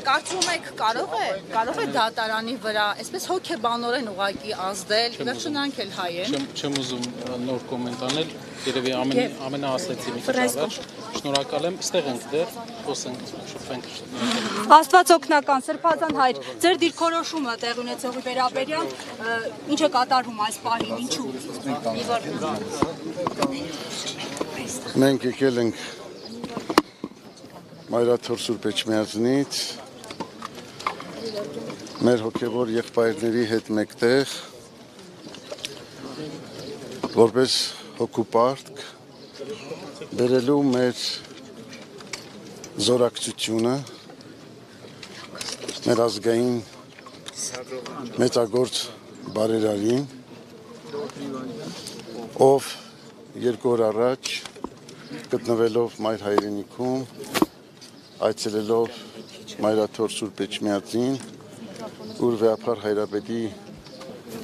Կարծում եք կարող է դատարանի վրա, այսպես հոգեբանորեն ուղղակի ազդել, վերջը նրանք էլ հայ են։ Չեմ ուզում նոր կոմենտ անել, երևի ամենաասեցի մի քիչ ավերջը։ Շնորհակալ եմ, ստեղ ենք դեռ, խոսենք, շփվենք։ Աստված օգնական, Սրբազան հայր, ձեր դիրքորոշումը տեղ ունեցողի վերաբերյալ ինչ է կատարվում այս պահին, ինչու։ Մենք եկել ենք Մայրաթոր Սուրբ Էջմիածնից, մեր հոգևոր եղբայրների հետ մեկտեղ, որպես հոգու պարտք, բերելու մեր զորակցությունը, մեր ազգային մեծագործ բարերարին, ով 2 օր առաջ գտնվելով Մայր հայրենիքում, այցելելով Մայրաթոր Սուրբ Էջմիածին, ուր Վեհափար Հայրապետի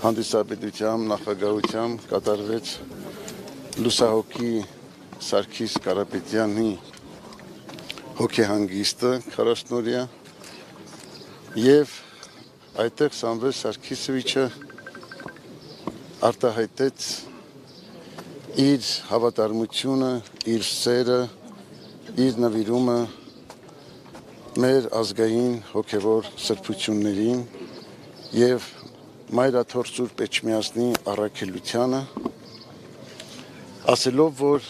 հանդիսապետությամբ, նախագահությամբ կատարվեց լուսահոգի Սարգիս Կարապետյանի հոգեհանգիստը 40-օրյա եւ այդտեղ Սամվել Սարգիսովիչը արտահայտեց իր հավատարմությունը, իր սերը, իր նվիրումը մեր ազգային հոգևոր սրբություններին եւ Մայրաթոր Սուրբ Էջմիածնի առաքելությանը, ասելով, որ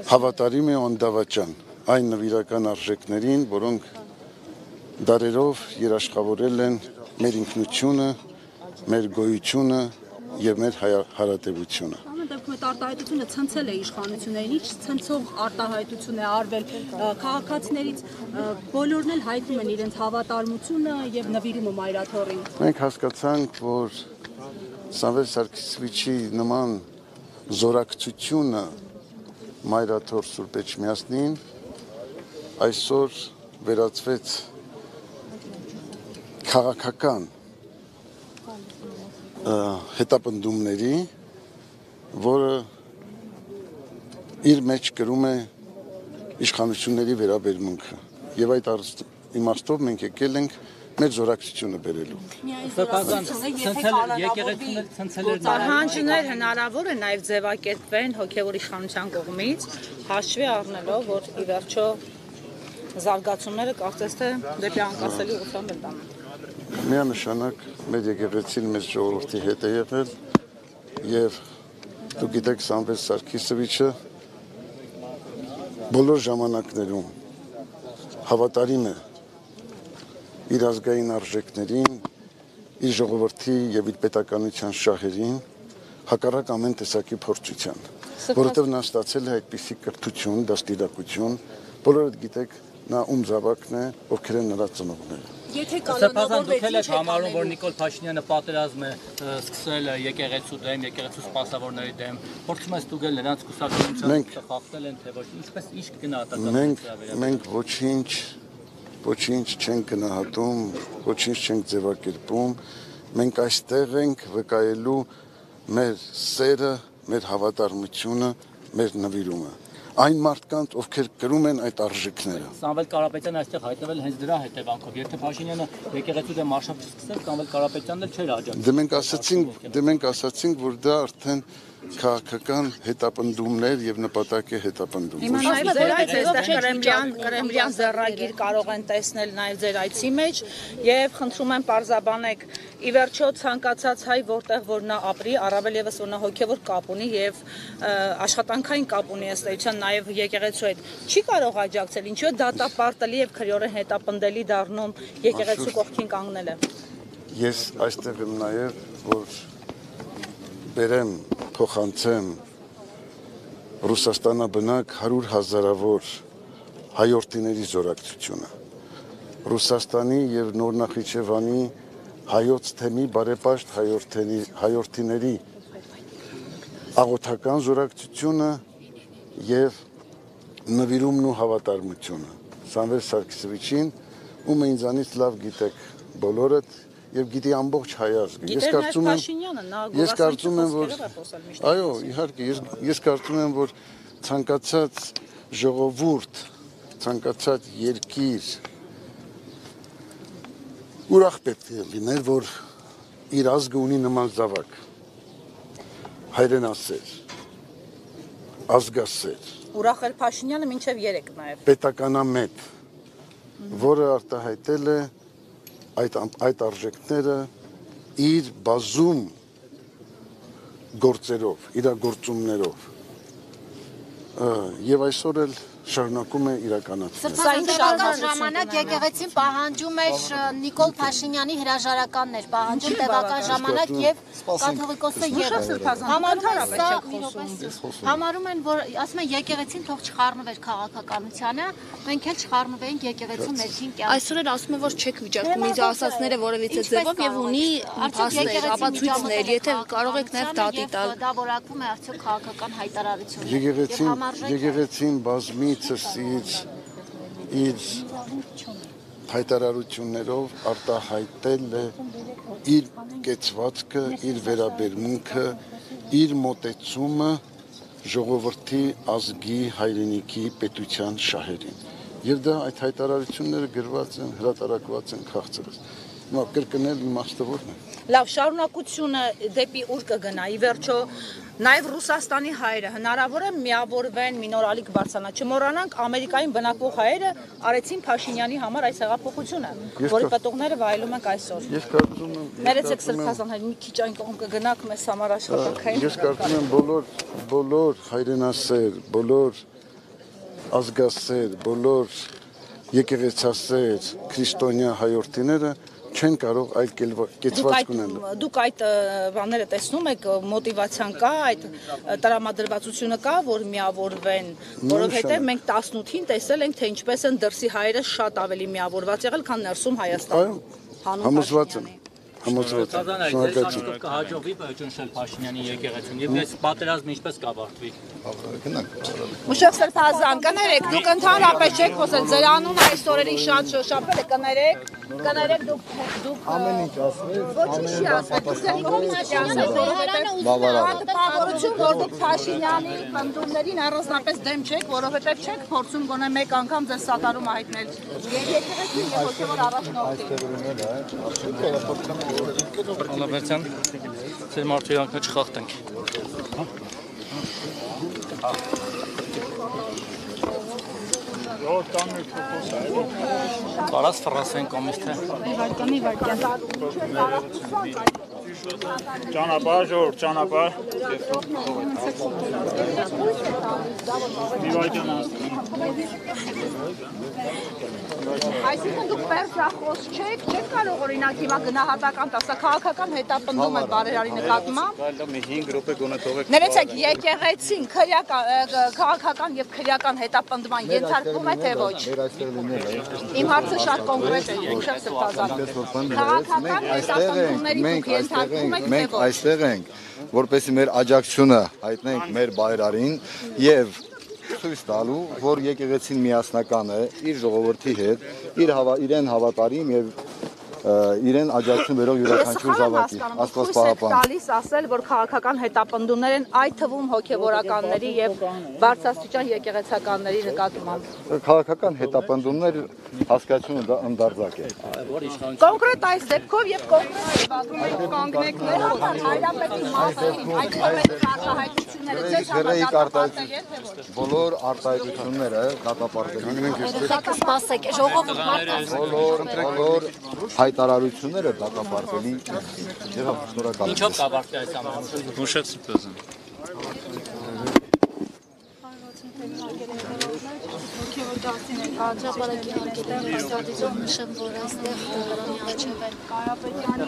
հավատարիմ է անդավաճան այն նվիրական արժեքներին, որոնք դարերով երաշխավորել են մեր ինքնությունը, մեր գոյությունը եւ մեր հարատեվությունը։ Ամեն դեպքում այդ արտահայտությունը ցնցել է իշխանություններին, ինչ ցնցող արտահայտություն է արվել քաղաքացիներից, բոլորն էլ հայտնում են իրենց հավատարմությունը եւ նվիրումը Մայրաթորին։ Մենք հասկացանք, որ Սամվել Սարգսովիչի նման զորակցությունը Մայրաթոր Սուրբ Էջմիածնին այսօր վերածվեց քաղաքական հետապնդումների, որը իր մեջ կրում է իշխանությունների վերաբերմունքը եւ այդ իմաստով մենք եկել ենք մեր զորակցությունը բերելու։ Պահանջներ հնարավոր է նաև ձևակերպվեն հոգևոր իշխանության կողմից, հաշվի առնելով, որ ի վերջո զարգացումները կարծես թե դեպի անկասելի ուղղությամբ են տանում։ Միանշանակ մեր եկեղեցին մեծ ժողովրդի հետ է եղել եւ դուք գիտեք Սամվել Սարգիսովիչը բոլոր ժամանակներում հավատարիմ է իր ազգային արժեքներին, իր ժողովրդի եւ իր պետականության շահերին, հակառակ ամեն տեսակի փորձության, որովհետեւ նա ստացել է այդպիսի կրթություն, դաստիարակություն, բոլորդ գիտեք նա ում զավակն է, ովքեր են նրա ծնողները։ Սրբազան դուք էլ եք համարում, որ Նիկոլ Փաշինյանը պատերազմ է սկսել եկեղեցու դեմ, եկեղեցու սպասավորների դեմ, փորձում է ստուգել նրանց կուսակցությունից խախտել են, թե ոչ, ինչպես ինչ կգնահատական։ Մենք ոչինչ չենք գնահատում, ոչինչ չենք ձևակերպում, մենք այստեղ ենք վկայելու մեր սերը, մեր հավատարմությունը, մեր նվիրումը։ Այն մարդկանց, ովքեր կրում են այդ արժեքները։ Սամվել Կարապետյանը այստեղ հայտնվել հենց դրա հետևանքով։ Եթե Փաշինյանը եկեղեցու դեմ արշավ չսկսեր, Սամվել Կարապետյանն էլ չէր աջակցել։ Դե մենք ասացինք, որ դա արդեն քաղաքական հետապնդումներ եւ նպատակ է հետապնդում։ Հիմա նաև ձեր կրեմլյան ձեռագիր կարող են տեսնել նաև ձեր այցի մեջ եւ խնդրում եմ պարզաբանեք ի վերջո ցանկացած հայ որտեղ որ նա ապրի, առավել եւս որ նա հոգեվոր կապ ունի եւ աշխատանքային կապ ունի ըստ էության նաև եկեղեցու հետ, չի կարող աջակցել, ինչու է դատապարտելի եւ քրեորեն հետապնդելի դառնում եկեղեցու կողքին կանգնելը։ Ես այստեղ եմ նաև որ բերեմ փոխանցեմ Ռուսաստանաբնակ 100,000-ավոր հայորդիների զորակցությունը։ Ռուսաստանի եւ Նոր Նախիջևանի հայոց թեմի բարեպաշտ հայորդիների աղոթական զորակցությունը եւ նվիրումն ու հավատարմությունը Սամվել Սարգսովիչին, ում ինձանից լավ գիտեք բոլորդ եւ գիտի ամբողջ հայ ազգը։ Ես կարծում եմ, որ այո, իհարկե, ես կարծում եմ, որ ցանկացած ժողովուրդ, ցանկացած երկիր ուրախ պետք է լիներ, որ իր ազգը ունի նման զավակ, հայրենասեր, ազգասեր, Ուրախ էր Փաշինյանը մինչև 3 նաև։ պետականամետ, որը արտահայտել է այդ արժեքները իր բազում գործերով, իրագործումներով եւ այսօր էլ շարունակում է իրականացնել։ Սրբազան ժամանակ եկեղեցին պահանջում էր Նիկոլ Փաշինյանի հրաժարականներ, պահանջում տևական ժամանակ եւ կաթողիկոսը ևս համարում են, որ ասում են եկեղեցին թող չխառնվեր քաղաքականությանը, մենք էլ չխառնվեինք եկեղեցու ներքին կյանքը։ Այսօր էլ ասում են, որ չեք վիճակում իր ասածները որևիցե ձևով եւ ունի փաստեր, ապացույցներ, եթե կարող եք նաեւ դատի տալ։ Դա որակվում է արդյոք քաղաքական հայտարարություն։ Եկեղեցին բազմիցս իր հայտարարություններով արտահայտել է իր կեցվածքը, իր վերաբերմունքը, իր մոտեցումը ժողովրդի ազգի հայրենիքի պետության շահերին։ Եվ դա այդ հայտարարությունները գրված են, հրատարակված են քաղցրած։ Հիմա կրկնել իմաստը ո՞րն է։ Լավ, շարունակությունը դեպի ուր կգնա։ Ի վերջո նաև Ռուսաստանի հայերը հնարավոր է միավորվեն մինորալիկ բարձրանա։ Չմոռանանք Ամերիկայում բնակվող հայերը արեցին Փաշինյանի համար այս հեղափոխությունը, որի պատողները վայելում ենք այսօր։ Ես կարծում եմ, Ներեցեք սրբազան հայր, մի քիչ այն կողմ կգնաք մեզ համար աշխատանքային։ Ես կարծում եմ բոլոր հայրենասեր, բոլոր ազգասեր, բոլոր եկեղեցասեր, քրիստոնյա հայորդիները չեն կարող այլ կեցված ունենալ։ Դուք այդ բաները տեսնում եք, մոտիվացիան կա, այդ տրամադրվածությունը կա, որ միավորվեն, որովհետև մենք 18-ին տեսել ենք, թե ինչպես են դրսի հայերը շատ ավելի միավորված եղել, քան ներսում Հայաստանում։ Համոզված եմ։ Շնորհակալություն։ Կհաջողվի ճնշել Փաշինյանի եկեղեցին եւ այս պատերազմը ինչպես կավարտվի։ Մուշակ Սրբազան, կներեք, դուք ընդհանրապես չեք խոսել, ձեր անունը այս օրերի շատ շոշափել է, կներեք դուք ամեն ինչ ասել, ոչինչ չի ասել, դուք տպավորություն, որ դուք Փաշինյանի պնդումներին առանձնապես դեմ չեք, որովհետև չեք փորձում գոնե մեկ անգամ ձեզ սատարումը հայտնել եկեղեցին եւ հոգեվոր առաջնորդին։ Ալավերցյան, ձեր մարդու յանքը չխախտենք։ Կարաս ֆրասեն կոմիստը։ Մի վարկյան։ Ճանապարհ, ժողովուրդ, ճանապարհ։ Մի վարկյան Այսինքն դուք պերսախոս չեք կարող օրինակ հիմա գնահատական տալ, սա քաղաքական հետապնդում է բարերարի նկատմամբ։ Մի 5 րոպե գոնե թողեք։ Ներեցեք, եկեղեցին քաղաքական եւ քրեական հետապնդման ենթարկվում է թե ոչ։ Իմ հարցը շատ կոնկրետ է, Մուշակ Սրբազան։ Քաղաքական հետապնդումների դուք ենթարկվում եք թե Մենք ոչ։ այստեղ ենք, որպեսզի մեր աջակցությունը հայտնենք մեր բայրարին եւ ցույց տալու, որ եկեղեցին միասնական է իր ժողովրդի հետ, իրեն հավատարիմ եւ իրեն աջակցություն վերող յուրաքանչյուր զավակի, Աստված պահապան։ Տալիս ասել, որ քաղաքական հետապնդումներ են այդ թվում հոգեվորականների եւ բարձրաստիճան եկեղեցականների նկատմամբ։ Քաղաքական հետապնդումներ հասկացությունը դա ընդարձակ է։ Կոնկրետ այս դեպքով եւ կոնկրետ բացում եք կանգնեք հայրապետի մասին, այդ արտահայտությունները ձեզ համաձայնվի բոլոր արտահայտությունները դատապարտելու ենք Սպասեք, ժողովուրդ բոլոր հայտարարությունները դատապարտելի եւ շնորհակալ։ Ինչով կավարտվի այս ամենը։ Մուշակ Սրբազան։ Հաջապարակի արգելել հաստատիցով նշեմ, որ այստեղ դրանի արջև է Կարապետյանի